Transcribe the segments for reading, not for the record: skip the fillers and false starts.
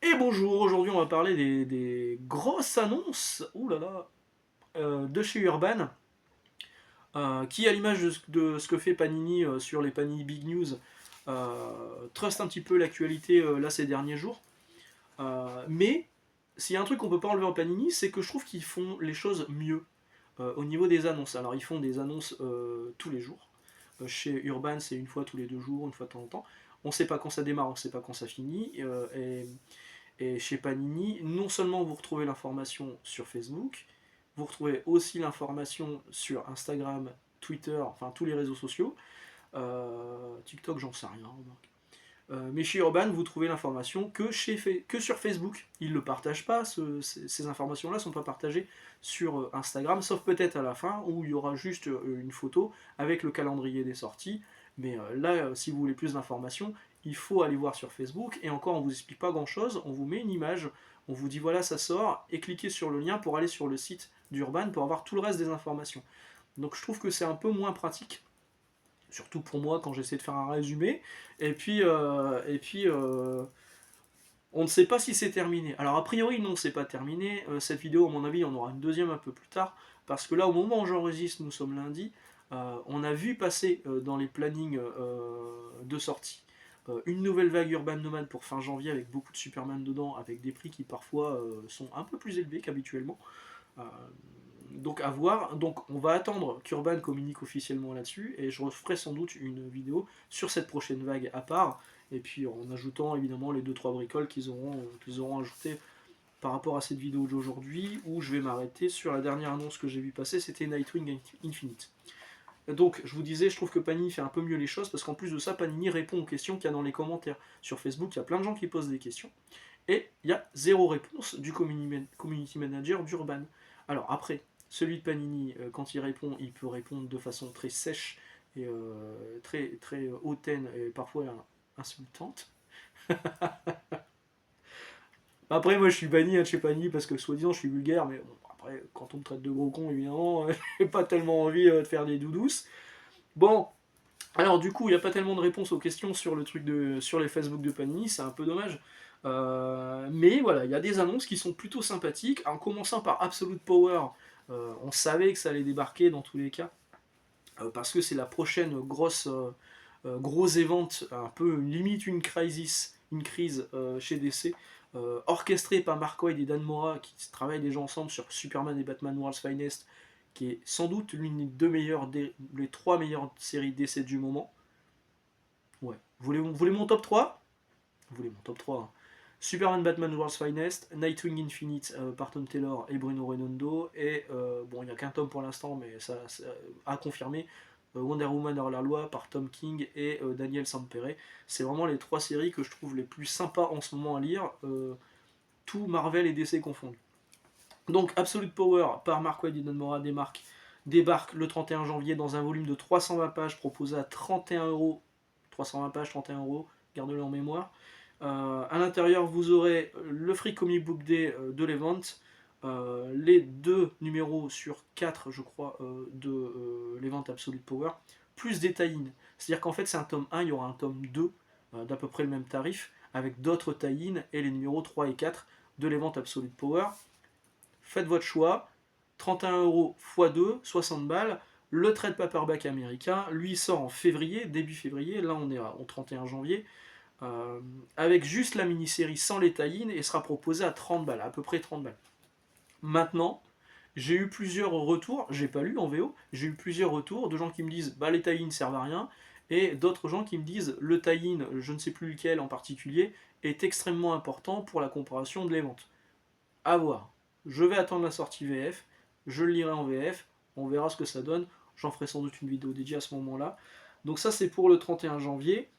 Et bonjour, aujourd'hui on va parler des grosses annonces de chez Urban, qui à l'image de ce que fait Panini sur les Panini Big News, trust un petit peu l'actualité là ces derniers jours. Mais s'il y a un truc qu'on peut pas enlever en Panini, c'est que je trouve qu'ils font les choses mieux au niveau des annonces. Alors ils font des annonces tous les jours. Chez Urban c'est une fois tous les 2 jours, une fois de temps en temps. On sait pas quand ça démarre, on sait pas quand ça finit. Et chez Panini, non seulement vous retrouvez l'information sur Facebook, vous retrouvez aussi l'information sur Instagram, Twitter, enfin tous les réseaux sociaux. TikTok, j'en sais rien. Mais chez Urban, vous trouvez l'information que sur Facebook. Ils ne le partagent pas, ces informations-là ne sont pas partagées sur Instagram, sauf peut-être à la fin où il y aura juste une photo avec le calendrier des sorties. Mais là, si vous voulez plus d'informations, il faut aller voir sur Facebook. Et encore, on ne vous explique pas grand-chose, on vous met une image, on vous dit voilà, ça sort, et cliquez sur le lien pour aller sur le site d'Urban pour avoir tout le reste des informations. Donc je trouve que c'est un peu moins pratique, surtout pour moi quand j'essaie de faire un résumé. Et puis, on ne sait pas si c'est terminé. Alors a priori non, c'est pas terminé. Cette vidéo, à mon avis, on aura une deuxième un peu plus tard, parce que là, au moment où j'enregistre, nous sommes lundi, on a vu passer dans les plannings de sortie une nouvelle vague Urban Nomad pour fin janvier avec beaucoup de Superman dedans, avec des prix qui parfois sont un peu plus élevés qu'habituellement. Euh, donc à voir. Donc on va attendre qu'Urban communique officiellement là-dessus et je referai sans doute une vidéo sur cette prochaine vague à part. Et puis en ajoutant évidemment les 2-3 bricoles qu'ils auront ajoutées par rapport à cette vidéo d'aujourd'hui où je vais m'arrêter sur la dernière annonce que j'ai vu passer, c'était Nightwing Infinite. Donc je vous disais, je trouve que Panini fait un peu mieux les choses parce qu'en plus de ça, Panini répond aux questions qu'il y a dans les commentaires. Sur Facebook, il y a plein de gens qui posent des questions et il y a zéro réponse du community manager d'Urban. Alors après, celui de Panini, quand il répond, il peut répondre de façon très sèche et très, très hautaine et parfois insultante. Après, moi je suis banni de chez Panini parce que soi-disant je suis vulgaire, mais bon, après, quand on me traite de gros con, évidemment, j'ai pas tellement envie de faire des doudous. Bon, alors du coup, il n'y a pas tellement de réponses aux questions sur sur les Facebook de Panini, c'est un peu dommage. Mais voilà, il y a des annonces qui sont plutôt sympathiques. En commençant par Absolute Power, on savait que ça allait débarquer dans tous les cas, parce que c'est la prochaine gros event, un peu limite une crise chez DC, orchestrée par Mark Waid et Dan Mora, qui travaillent déjà ensemble sur Superman et Batman World's Finest, qui est sans doute l'une les 3 meilleures séries DC du moment. Ouais. Vous voulez mon top 3? Vous voulez mon top 3, hein. Superman Batman World's Finest, Nightwing Infinite par Tom Taylor et Bruno Redondo, et bon, il n'y a qu'un tome pour l'instant, mais ça a confirmé, Wonder Woman hors la loi par Tom King et Daniel Sampere. C'est vraiment les 3 séries que je trouve les plus sympas en ce moment à lire, tout Marvel et DC confondus. Donc Absolute Power par Mark Waid et Dan Mora débarque le 31 janvier dans un volume de 320 pages proposé à 31€. 320 pages, 31€, gardez-le en mémoire. À l'intérieur, vous aurez le Free Comic Book Day de l'event, les 2 numéros sur 4, je crois, de l'event Absolute Power, plus des tie-in. C'est-à-dire qu'en fait, c'est un tome 1, il y aura un tome 2 d'à peu près le même tarif, avec d'autres tie-in et les numéros 3 et 4 de l'event Absolute Power. Faites votre choix, 31€ x 2, 60 balles. Le trade paperback américain, lui, sort en février, début février, là on est au 31 janvier, avec juste la mini-série sans les tie-in et sera proposé à 30 balles, à peu près 30 balles. Maintenant, j'ai eu plusieurs retours, j'ai pas lu en VO, j'ai eu plusieurs retours de gens qui me disent bah les tie-in servent à rien, et d'autres gens qui me disent le tie-in, je ne sais plus lequel en particulier, est extrêmement important pour la comparaison de les ventes. À voir. Je vais attendre la sortie VF, je le lirai en VF, on verra ce que ça donne, j'en ferai sans doute une vidéo dédiée à ce moment-là. Donc ça c'est pour le 31 janvier.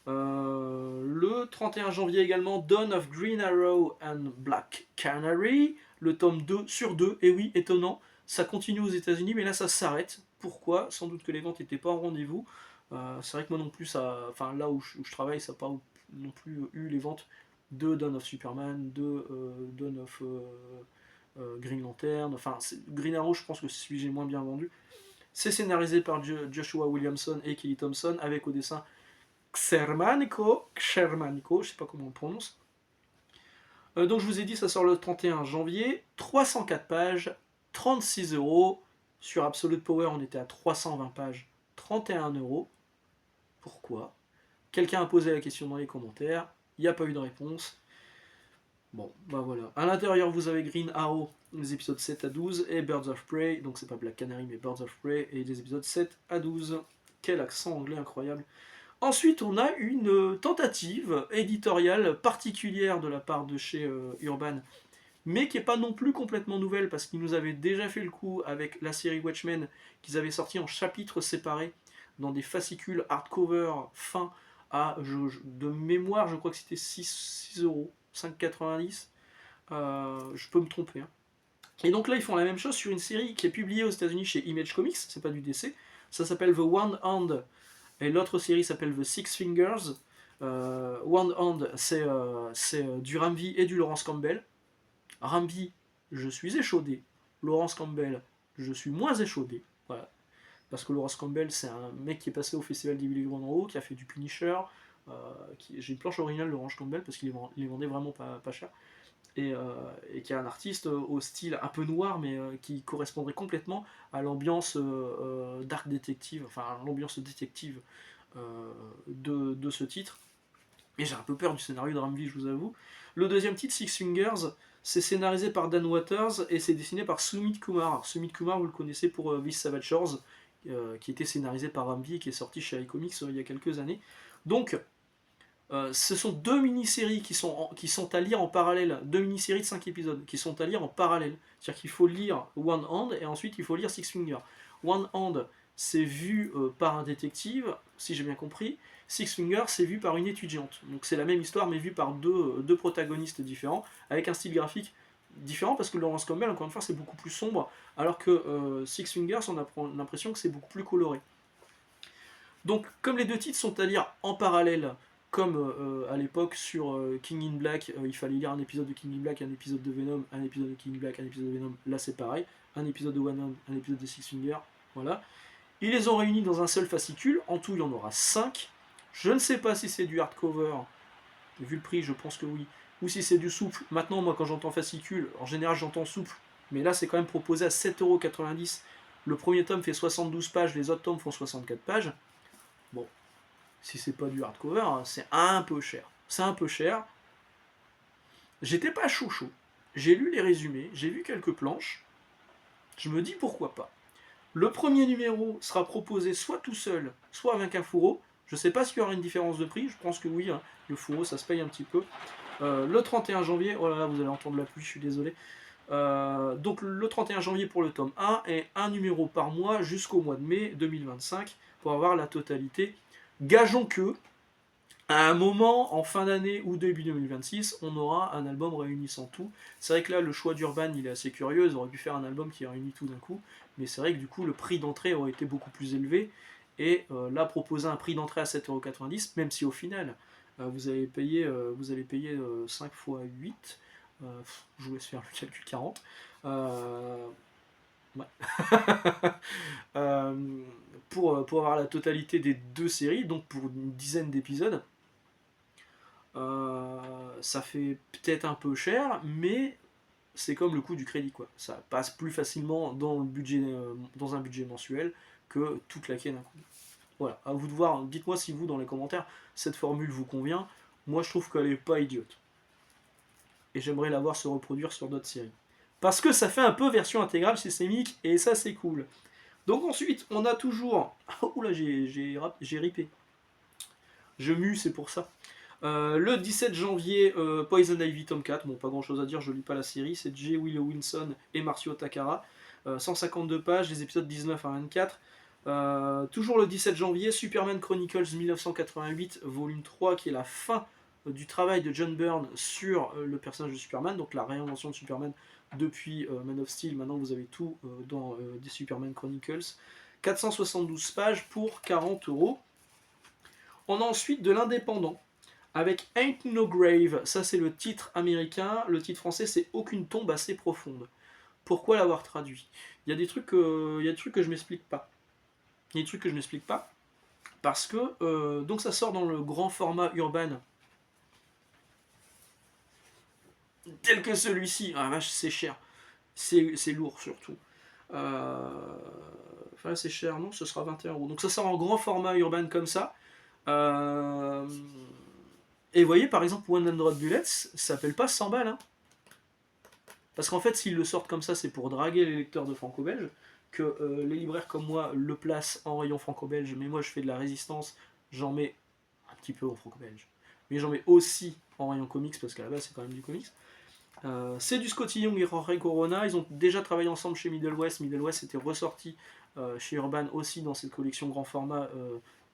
Le 31 janvier également, Dawn of Green Arrow and Black Canary, le tome 2 sur 2, et oui, étonnant, ça continue aux États-Unis, mais là ça s'arrête. Pourquoi? Sans doute que les ventes n'étaient pas en rendez-vous. C'est vrai que moi non plus, enfin là où je travaille, ça n'a pas non plus eu les ventes de Dawn of Superman, de Dawn of Green Lantern, enfin Green Arrow, je pense que c'est celui que j'ai moins bien vendu. C'est scénarisé par Joshua Williamson et Kelly Thompson, avec au dessin Xermanico, je sais pas comment on le prononce. Donc je vous ai dit, ça sort le 31 janvier, 304 pages, 36 €. Sur Absolute Power, on était à 320 pages, 31 €. Pourquoi? Quelqu'un a posé la question dans les commentaires, il n'y a pas eu de réponse. Bon, bah voilà. À l'intérieur, vous avez Green Arrow, les épisodes 7 à 12, et Birds of Prey, donc c'est pas Black Canary, mais Birds of Prey, et les épisodes 7 à 12. Quel accent anglais incroyable. Ensuite, on a une tentative éditoriale particulière de la part de chez Urban, mais qui n'est pas non plus complètement nouvelle, parce qu'ils nous avaient déjà fait le coup avec la série Watchmen, qu'ils avaient sorti en chapitres séparés, dans des fascicules hardcover fins à, de mémoire, je crois que c'était 6 €, 5,90 €. Je peux me tromper. Hein. Et donc là, ils font la même chose sur une série qui est publiée aux États-Unis chez Image Comics, c'est pas du DC. Ça s'appelle The One Hand, et l'autre série s'appelle The Six Fingers. One Hand, c'est du Ramvi et du Laurence Campbell. Ramvi, je suis échaudé. Laurence Campbell, je suis moins échaudé. Voilà. Parce que Laurence Campbell, c'est un mec qui est passé au Festival des Villes en haut, qui a fait du Punisher. J'ai une planche originale de Laurence Campbell parce qu'il les vendait vraiment pas cher. Et qui est un artiste au style un peu noir, mais qui correspondrait complètement à l'ambiance dark détective, enfin à l'ambiance détective de ce titre. Et j'ai un peu peur du scénario de Ramvi, je vous avoue. Le deuxième titre, Six Fingers, c'est scénarisé par Dan Waters et c'est dessiné par Sumit Kumar. Sumit Kumar, vous le connaissez pour This Savage Shores, qui était scénarisé par Ramvi et qui est sorti chez iComics il y a quelques années. Donc, ce sont deux mini-séries qui sont à lire en parallèle, deux mini-séries de 5 épisodes qui sont à lire en parallèle. C'est-à-dire qu'il faut lire One Hand et ensuite il faut lire Six Fingers. One Hand, c'est vu par un détective, si j'ai bien compris. Six Fingers, c'est vu par une étudiante. Donc c'est la même histoire mais vue par deux protagonistes différents, avec un style graphique différent, parce que Laurence Campbell, encore une fois, c'est beaucoup plus sombre, alors que Six Fingers, on a l'impression que c'est beaucoup plus coloré. Donc comme les deux titres sont à lire en parallèle, comme à l'époque sur King in Black, il fallait lire un épisode de King in Black, un épisode de Venom, un épisode de King in Black, un épisode de Venom, là c'est pareil, un épisode de One Hand, un épisode de Six Fingers, voilà. Ils les ont réunis dans un seul fascicule, en tout il y en aura 5. Je ne sais pas si c'est du hardcover, vu le prix je pense que oui, ou si c'est du souple. Maintenant moi quand j'entends fascicule, en général j'entends souple, mais là c'est quand même proposé à 7,90 €. Le premier tome fait 72 pages, les autres tomes font 64 pages. Bon, si c'est pas du hardcover, hein, c'est un peu cher. C'est un peu cher. J'étais pas chaud. J'ai lu les résumés, j'ai vu quelques planches. Je me dis pourquoi pas. Le premier numéro sera proposé soit tout seul, soit avec un fourreau. Je sais pas s'il y aura une différence de prix, je pense que oui, hein. Le fourreau ça se paye un petit peu. Le 31 janvier, oh là là, vous allez entendre la pluie, je suis désolé. Donc le 31 janvier pour le tome 1 et un numéro par mois jusqu'au mois de mai 2025 pour avoir la totalité. Gageons que, à un moment, en fin d'année ou début 2026, on aura un album réunissant tout. C'est vrai que là, le choix d'Urban, il est assez curieux. Ils auraient pu faire un album qui réunit tout d'un coup. Mais c'est vrai que du coup, le prix d'entrée aurait été beaucoup plus élevé. Et là, proposer un prix d'entrée à 7,90 €, même si au final, vous allez payer 5 fois 8. Je vous laisse faire le calcul 40. Ouais. pour avoir la totalité des deux séries, donc pour une dizaine d'épisodes. Ça fait peut-être un peu cher, mais c'est comme le coût du crédit, quoi. Ça passe plus facilement dans un budget mensuel que tout claquer d'un coup. Voilà, à vous de voir. Dites-moi si vous, dans les commentaires, cette formule vous convient. Moi, je trouve qu'elle est pas idiote. Et j'aimerais la voir se reproduire sur d'autres séries. Parce que ça fait un peu version intégrale systémique, et ça, c'est cool. Donc ensuite, on a toujours... Oula, j'ai ripé. Je mue, c'est pour ça. Le 17 janvier, Poison Ivy tome 4, bon pas grand chose à dire, je lis pas la série, c'est J. Willow Wilson et Marcio Takara, 152 pages, les épisodes 19 à 24. Toujours le 17 janvier, Superman Chronicles 1988, volume 3, qui est la fin du travail de John Byrne sur le personnage de Superman, donc la réinvention de Superman depuis Man of Steel. Maintenant vous avez tout dans des Superman Chronicles. 472 pages pour 40 €. On a ensuite de l'indépendant, avec Ain't No Grave, ça c'est le titre américain, le titre français c'est Aucune tombe assez profonde. Pourquoi l'avoir traduit? Il y a des trucs que je m'explique pas. Parce que donc ça sort dans le grand format Urban. tel que celui-ci. Ah vache, c'est cher. C'est lourd surtout. Enfin, c'est cher, non, ce sera 21 €. Donc ça sort en grand format urbain comme ça. Euh, Et vous voyez, par exemple, 100 Bullets, ça s'appelle pas 100 balles. Hein. Parce qu'en fait, s'ils le sortent comme ça, c'est pour draguer les lecteurs de franco-belge, que les libraires comme moi le placent en rayon franco-belge, mais moi je fais de la résistance, j'en mets un petit peu en franco-belge. Mais j'en mets aussi en rayon comics, parce qu'à la base c'est quand même du comics. C'est du Scotty Young et Jorge Corona, ils ont déjà travaillé ensemble chez Middle West. Middle West était ressorti chez Urban aussi dans cette collection grand format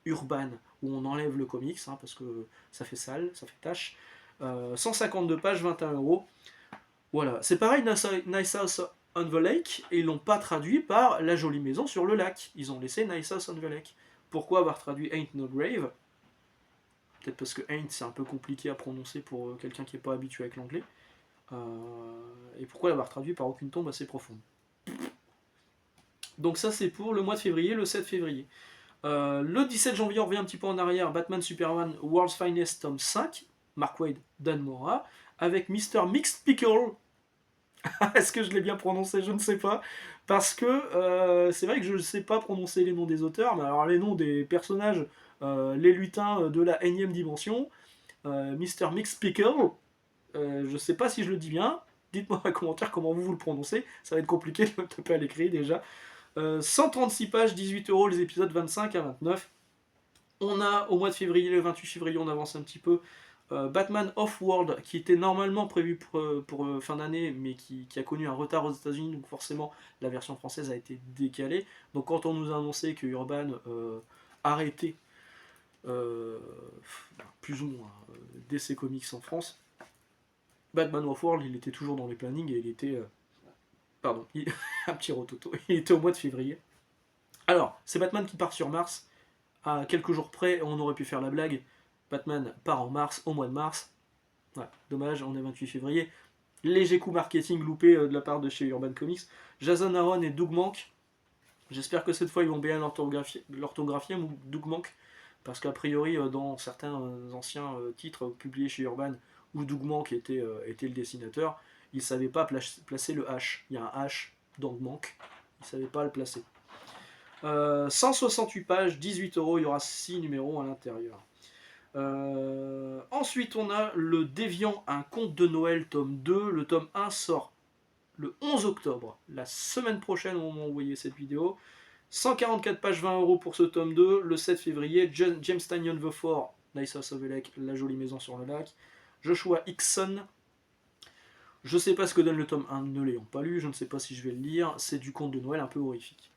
Urban, où on enlève le comics, hein, parce que ça fait sale, ça fait tâche. 152 pages, 21 €. Voilà, c'est pareil, Nice House on the Lake, et ils l'ont pas traduit par La Jolie Maison sur le lac. Ils ont laissé Nice House on the Lake. Pourquoi avoir traduit Ain't No Grave? Peut-être parce que Ain't c'est un peu compliqué à prononcer pour quelqu'un qui n'est pas habitué avec l'anglais. Et pourquoi l'avoir traduit par Aucune tombe assez profonde. Donc ça c'est pour le mois de février, le 7 février. Le 17 janvier, on revient un petit peu en arrière, Batman Superman World's Finest tome 5, Mark Waid, Dan Mora, avec Mr. Mixed Pickle. Est-ce que je l'ai bien prononcé? Je ne sais pas. Parce que c'est vrai que je ne sais pas prononcer les noms des auteurs, mais alors les noms des personnages, les lutins de la énième dimension, Mr. Mixed Pickle, je ne sais pas si je le dis bien. Dites-moi dans les commentaires comment vous le prononcez. Ça va être compliqué de le taper à l'écrit déjà. 136 pages, 18 € les épisodes 25 à 29. On a au mois de février, le 28 février, on avance un petit peu. Batman Off-World, qui était normalement prévu pour fin d'année, mais qui a connu un retard aux États-Unis, donc forcément la version française a été décalée. Donc quand on nous a annoncé que Urban arrêtait plus ou moins DC Comics en France, Batman Off-World, il était toujours dans les plannings et il était. Pardon, un petit rototo. Il était au mois de février. Alors, c'est Batman qui part sur Mars. À quelques jours près, on aurait pu faire la blague. Batman part en mars, au mois de mars. Ouais, dommage, on est 28 février. Léger coup marketing loupé de la part de chez Urban Comics. Jason Aaron et Doug Mahnke. J'espère que cette fois ils vont bien l'orthographier ou Doug Mahnke. Parce qu'a priori, dans certains anciens titres publiés chez Urban, où Doug Mahnke était le dessinateur, il ne savait pas placer le H. Il y a un H dans Mahnke, il ne savait pas le placer. 168 pages, 18 €, il y aura 6 numéros à l'intérieur. Ensuite, on a Le Déviant, un conte de Noël, tome 2. Le tome 1 sort le 11 octobre, la semaine prochaine au moment où vous voyez cette vidéo. 144 pages, 20 € pour ce tome 2. Le 7 février, James Tynion the Four, Nice House of the Lake, La Jolie Maison sur le lac. Joshua Hickson. Je ne sais pas ce que donne le tome 1, ne l'ayant pas lu, je ne sais pas si je vais le lire. C'est du conte de Noël un peu horrifique.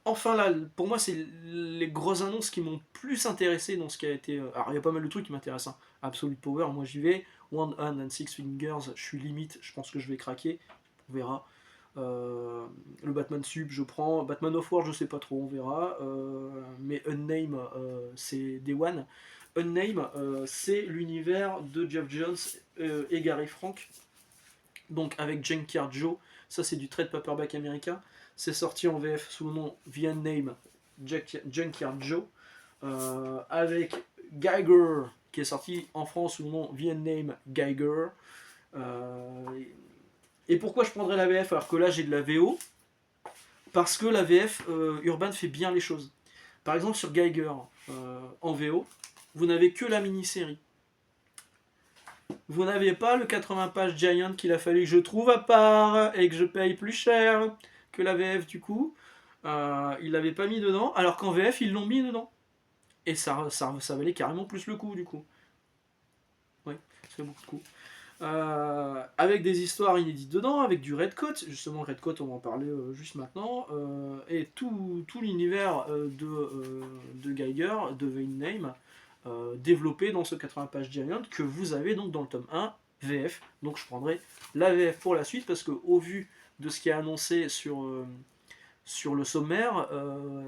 Enfin là, pour moi, c'est les grosses annonces qui m'ont plus intéressé dans ce qui a été. Alors il y a pas mal de trucs qui m'intéressent. Hein. Absolute Power, moi j'y vais. One Hand and Six Fingers, je suis limite, je pense que je vais craquer. On verra. Le Batman Sub, je prends. Batman of War, je sais pas trop, on verra. Mais Unnamed, c'est Day One. Unnamed, c'est l'univers de Geoff Johns et Gary Frank. Donc avec Junkyard Joe, ça c'est du trade paperback américain. C'est sorti en VF sous le nom The Unnamed Junkyard Joe. Avec Geiger, qui est sorti en France sous le nom The Unnamed Geiger. Et pourquoi je prendrais la VF alors que là j'ai de la VO? Parce que la VF, Urban fait bien les choses. Par exemple sur Geiger, en VO, vous n'avez que la mini-série. Vous n'avez pas le 80 pages Giant qu'il a fallu que je trouve à part et que je paye plus cher que la VF du coup. Ils l'avaient pas mis dedans, alors qu'en VF ils l'ont mis dedans. Et ça valait carrément plus le coup du coup. Oui, c'est beaucoup de coups. Avec des histoires inédites dedans, avec du Redcoat, justement Redcoat on va en parler juste maintenant, et tout l'univers de Geiger, de The Unnamed, développé dans ce 80 pages Giant que vous avez donc dans le tome 1 VF. Donc je prendrai la VF pour la suite parce que au vu de ce qui est annoncé sur le sommaire,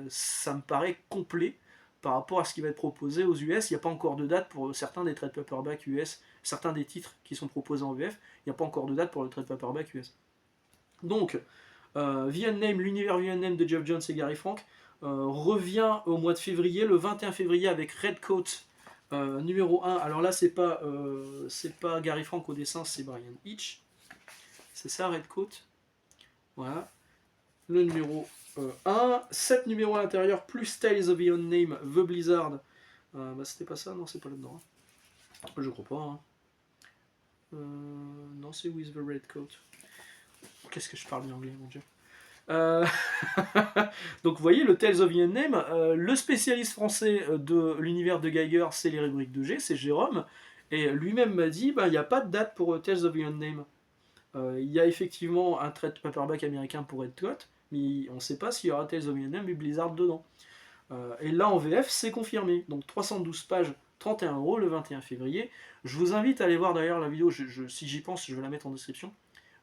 ça me paraît complet par rapport à ce qui va être proposé aux US. Il n'y a pas encore de date pour certains des trade paperback US, certains des titres qui sont proposés en VF, il n'y a pas encore de date pour le trade paperback US. Donc, The Unnamed, l'univers The Unnamed de Geoff Johns et Gary Frank revient au mois de février, le 21 février avec Redcoat Numéro 1, alors là c'est pas Gary Frank au dessin, c'est Brian Hitch. C'est ça, Redcoat. Voilà. Le numéro 1, 7 numéros à l'intérieur, plus Tales of the Unnamed, The Blizzard. Bah c'était pas ça, non c'est pas là-dedans. Hein. Je crois pas. Hein. Non, c'est With the Redcoat. Qu'est-ce que je parle bien anglais, mon dieu. Donc vous voyez, le Tales of the Unnamed, le spécialiste français de l'univers de Geiger, c'est les rubriques de G, c'est Jérôme, et lui-même m'a dit, il n'y a pas de date pour Tales of the Unnamed. Il y a effectivement un trade paperback américain pour Redcoat, mais on ne sait pas s'il y aura Tales of the Unnamed et Blizzard dedans. Et là en VF, c'est confirmé, donc 312 pages, 31€ le 21 février. Je vous invite à aller voir d'ailleurs la vidéo, si j'y pense, je vais la mettre en description,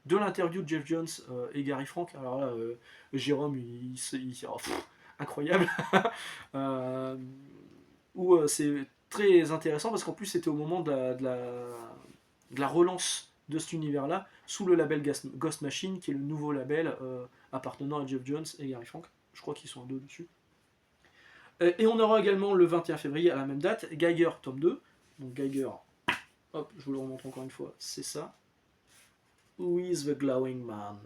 de l'interview de Jeff Jones et Gary Frank. Alors là, Jérôme, incroyable. Où c'est très intéressant parce qu'en plus c'était au moment de la relance de cet univers-là, sous le label Ghost Machine, qui est le nouveau label appartenant à Jeff Jones et Gary Frank. Je crois qu'ils sont deux dessus. Et on aura également le 21 février, à la même date, Geiger tome 2. Donc Geiger, hop, je vous le remontre encore une fois, c'est ça. Who is the Glowing Man?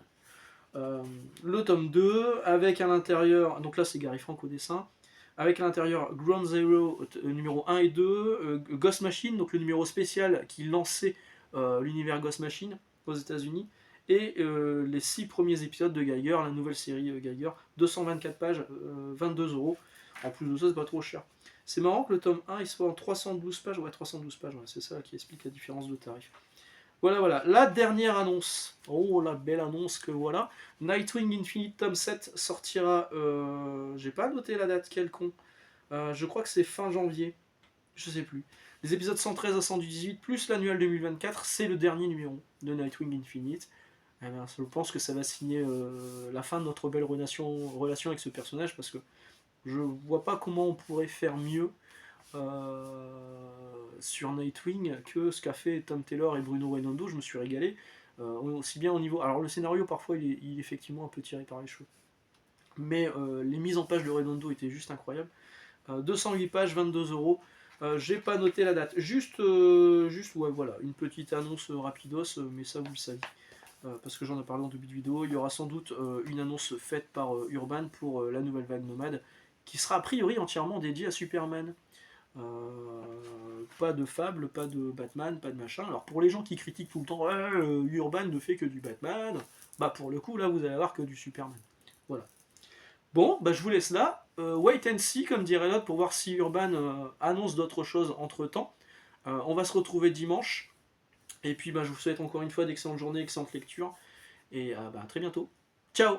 Le tome 2, avec à l'intérieur, donc là c'est Gary Frank au dessin, avec à l'intérieur Ground Zero numéro 1 et 2, Ghost Machine, donc le numéro spécial qui lançait l'univers Ghost Machine aux États-Unis, et les 6 premiers épisodes de Geiger, la nouvelle série Geiger, 224 pages, 22€. En plus de ça, c'est pas trop cher. C'est marrant que le tome 1 il soit en 312 pages, ouais, 312 pages, ouais, c'est ça qui explique la différence de tarif. Voilà, la dernière annonce. Oh, la belle annonce que voilà. Nightwing Infinite tome 7 sortira, j'ai pas noté la date, quel con. Je crois que c'est fin janvier, je sais plus. Les épisodes 113 à 118, plus l'annuel 2024, c'est le dernier numéro de Nightwing Infinite. Eh bien, je pense que ça va signer la fin de notre belle relation avec ce personnage, parce que je vois pas comment on pourrait faire mieux sur Nightwing que ce qu'a fait Tom Taylor et Bruno Redondo. Je me suis régalé, aussi bien au niveau... Alors le scénario parfois il est effectivement un peu tiré par les cheveux, mais les mises en page de Redondo étaient juste incroyables. 208 pages, 22€. J'ai pas noté la date, juste ouais, voilà, une petite annonce rapidos, mais ça vous le savez. Parce que j'en ai parlé en début de vidéo, il y aura sans doute une annonce faite par Urban pour la nouvelle vague nomade, qui sera a priori entièrement dédiée à Superman. Pas de Fable, pas de Batman, pas de machin. Alors pour les gens qui critiquent tout le temps, Urban ne fait que du Batman, bah pour le coup là vous allez avoir que du Superman. Voilà. Bon, bah je vous laisse là. Wait and see, comme dirait l'autre, pour voir si Urban annonce d'autres choses entre temps. On va se retrouver dimanche. Et puis bah, je vous souhaite encore une fois d'excellentes journées, excellente lecture. Et bah, à très bientôt. Ciao!